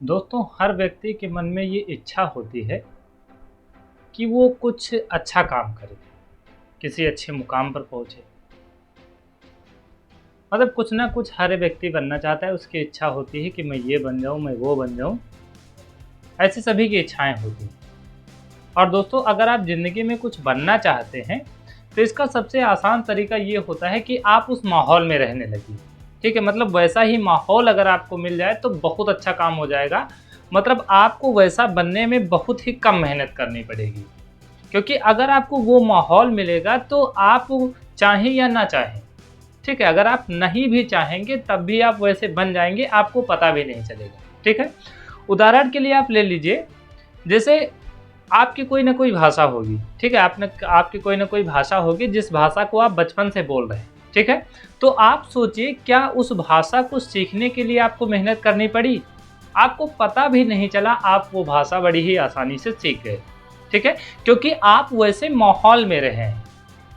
दोस्तों, हर व्यक्ति के मन में ये इच्छा होती है कि वो कुछ अच्छा काम करे, किसी अच्छे मुकाम पर पहुँचे। मतलब कुछ ना कुछ हर व्यक्ति बनना चाहता है, उसकी इच्छा होती है कि मैं ये बन जाऊँ, मैं वो बन जाऊँ। ऐसी सभी की इच्छाएँ होती हैं। और दोस्तों, अगर आप ज़िंदगी में कुछ बनना चाहते हैं, तो इसका सबसे आसान तरीका ये होता है कि आप उस माहौल में रहने लगिए। ठीक है? मतलब वैसा ही माहौल अगर आपको मिल जाए तो बहुत अच्छा काम हो जाएगा। मतलब आपको वैसा बनने में बहुत ही कम मेहनत करनी पड़ेगी। क्योंकि अगर आपको वो माहौल मिलेगा तो आप चाहें या ना चाहें, ठीक है? अगर आप नहीं भी चाहेंगे तब भी आप वैसे बन जाएँगे, आपको पता भी नहीं चलेगा। ठीक है? उदाहरण के लिए आप ले लीजिए, जैसे आपकी कोई न कोई भाषा होगी, ठीक है? आपकी कोई न कोई भाषा होगी जिस भाषा को आप बचपन से बोल रहे हैं, ठीक है? तो आप सोचिए, क्या उस भाषा को सीखने के लिए आपको मेहनत करनी पड़ी? आपको पता भी नहीं चला, आप वो भाषा बड़ी ही आसानी से सीख गए, ठीक है? क्योंकि आप वैसे माहौल में रहे हैं,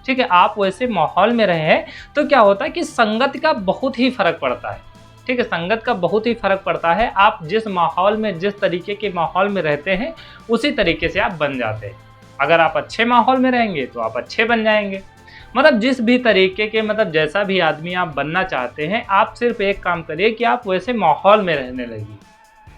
ठीक है? आप वैसे माहौल में रहे हैं, तो क्या होता है कि संगत का बहुत ही फ़र्क पड़ता है, ठीक है? संगत का बहुत ही फ़र्क पड़ता है। आप जिस माहौल में, जिस तरीके के माहौल में रहते हैं, उसी तरीके से आप बन जाते हैं। अगर आप अच्छे माहौल में रहेंगे, तो आप अच्छे बन जाएँगे। मतलब जिस भी तरीके के, मतलब जैसा भी आदमी आप बनना चाहते हैं, आप सिर्फ़ एक काम करिए कि आप वैसे माहौल में रहने लगिए,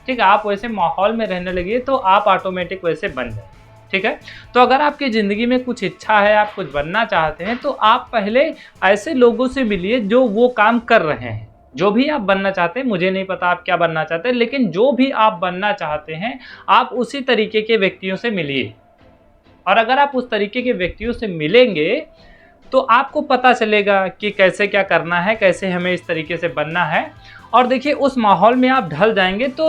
ठीक है? आप वैसे माहौल में रहने लगिए, तो आप ऑटोमेटिक वैसे बन जाएँ, ठीक है? तो अगर आपकी ज़िंदगी में कुछ इच्छा है, आप कुछ बनना चाहते हैं, तो आप पहले ऐसे लोगों से मिलिए जो वो काम कर रहे हैं। जो भी आप बनना चाहते हैं, मुझे नहीं पता आप क्या बनना चाहते हैं, लेकिन जो भी आप बनना चाहते हैं, आप उसी तरीके के व्यक्तियों से मिलिए। और अगर आप उस तरीके के व्यक्तियों से मिलेंगे, तो आपको पता चलेगा कि कैसे क्या करना है, कैसे हमें इस तरीके से बनना है। और देखिए, उस माहौल में आप ढल जाएँगे तो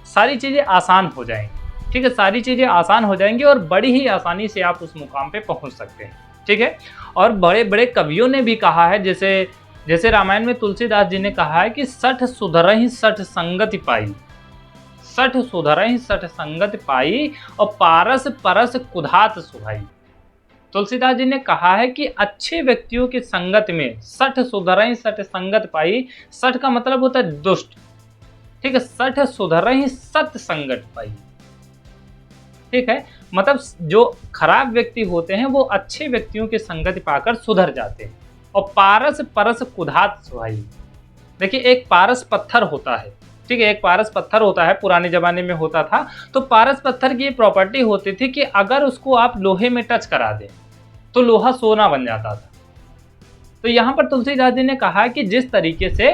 सारी चीज़ें आसान हो जाएँगी, ठीक है? सारी चीज़ें आसान हो जाएँगी और बड़ी ही आसानी से आप उस मुकाम पे पहुँच सकते हैं, ठीक है? और बड़े-बड़े कवियों ने भी कहा है, जैसे जैसे रामायण में तुलसीदास जी ने कहा है कि "सठ सुधरहिं सठ संगति पाई, सठ सुधरहिं सठ संगति पाई और पारस परस कुधात सुहाई"। तुलसीदास जी ने कहा है कि अच्छे व्यक्तियों की संगत में सठ सुधरहिं सठ संगत पाई। सठ का मतलब होता है दुष्ट, ठीक है? सठ सुधरहिं सत संगत पाई, ठीक है? मतलब जो खराब व्यक्ति होते हैं वो अच्छे व्यक्तियों की संगति पाकर सुधर जाते हैं। और पारस परस कुधात सुहाई। देखिए, एक पारस पत्थर होता है, ठीक है? एक पारस पत्थर होता है, पुराने ज़माने में होता था। तो पारस पत्थर की ये प्रॉपर्टी होती थी कि अगर उसको आप लोहे में टच करा दें, तो लोहा सोना बन जाता था। तो यहाँ पर तुलसीदास जी ने कहा कि जिस तरीके से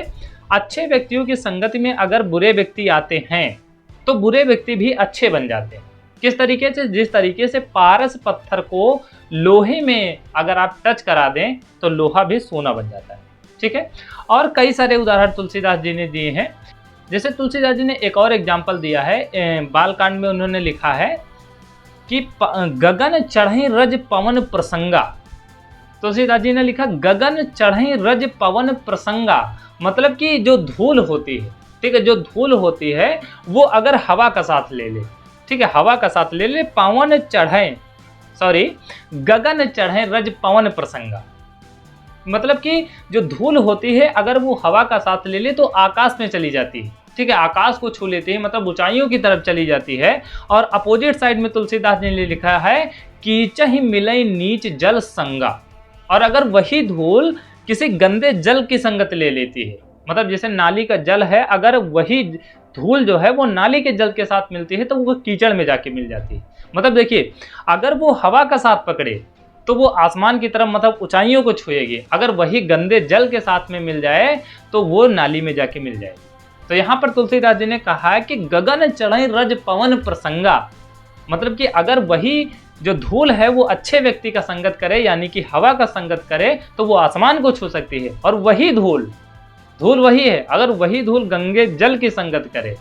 अच्छे व्यक्तियों की संगति में अगर बुरे व्यक्ति आते हैं, तो बुरे व्यक्ति भी अच्छे बन जाते हैं। किस तरीके से? जिस तरीके से पारस पत्थर को लोहे में अगर आप टच करा दें, तो लोहा भी सोना बन जाता है, ठीक है? और कई सारे उदाहरण तुलसीदास जी ने दिए हैं। जैसे तुलसीदास जी ने एक और एग्जाम्पल दिया है, बालकांड में उन्होंने लिखा है कि गगन चढ़ई रज पवन प्रसंगा। तुलसीदास जी ने लिखा गगन चढ़ई रज पवन प्रसंगा। मतलब कि जो धूल होती है, ठीक है? जो धूल होती है वो अगर हवा का साथ ले ले, ठीक है? हवा का साथ ले ले, पवन चढ़े, सॉरी, गगन चढ़े रज पवन प्रसंगा। मतलब कि जो धूल होती है अगर वो हवा का साथ ले ले तो आकाश में चली जाती है, ठीक है? आकाश को छू लेती है, मतलब ऊंचाइयों की तरफ चली जाती है। और अपोजिट साइड में तुलसीदास जी ने लिखा है कीचहि मिलई नीच जल संगा। और अगर वही धूल किसी गंदे जल की संगत ले लेती है, मतलब जैसे नाली का जल है, अगर वही धूल जो है वो नाली के जल के साथ मिलती है तो वो कीचड़ में जाके मिल जाती है। मतलब देखिए, अगर वो हवा का साथ पकड़े तो वो आसमान की तरफ, मतलब ऊंचाइयों को छुएगी। अगर वही गंदे जल के साथ में मिल जाए तो वो नाली में जाके मिल जाएगी। तो यहाँ पर तुलसीदास जी ने कहा है कि गगन चढ़ई रज पवन प्रसंगा। मतलब कि अगर वही जो धूल है वो अच्छे व्यक्ति का संगत करे, यानी कि हवा का संगत करे, तो वो आसमान को छू सकती है। और वही धूल, धूल वही है, अगर वही धूल गंगे जल की संगत करे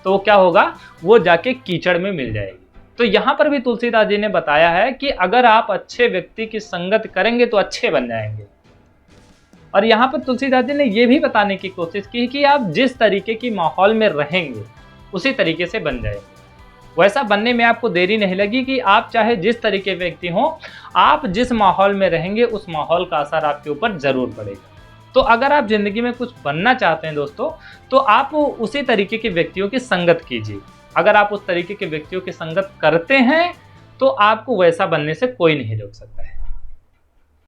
तो क्या होगा? वो जाके कीचड़ में मिल जाएगी। तो यहाँ पर भी तुलसीदास जी ने बताया है कि अगर आप अच्छे व्यक्ति की संगत करेंगे तो अच्छे बन जाएंगे। और यहाँ पर तुलसीदास जी ने ये भी बताने की कोशिश की कि आप जिस तरीके की माहौल में रहेंगे उसी तरीके से बन जाएंगे। वैसा बनने में आपको देरी नहीं लगी कि आप चाहे जिस तरीके व्यक्ति हों, आप जिस माहौल में रहेंगे उस माहौल का असर आपके ऊपर ज़रूर पड़ेगा, तो अगर आप ज़िंदगी में कुछ बनना चाहते हैं दोस्तों, तो आप उसी तरीके के व्यक्तियों की संगत कीजिए। अगर आप उस तरीके के व्यक्तियों की संगत करते हैं, तो आपको वैसा बनने से कोई नहीं रोक सकता है।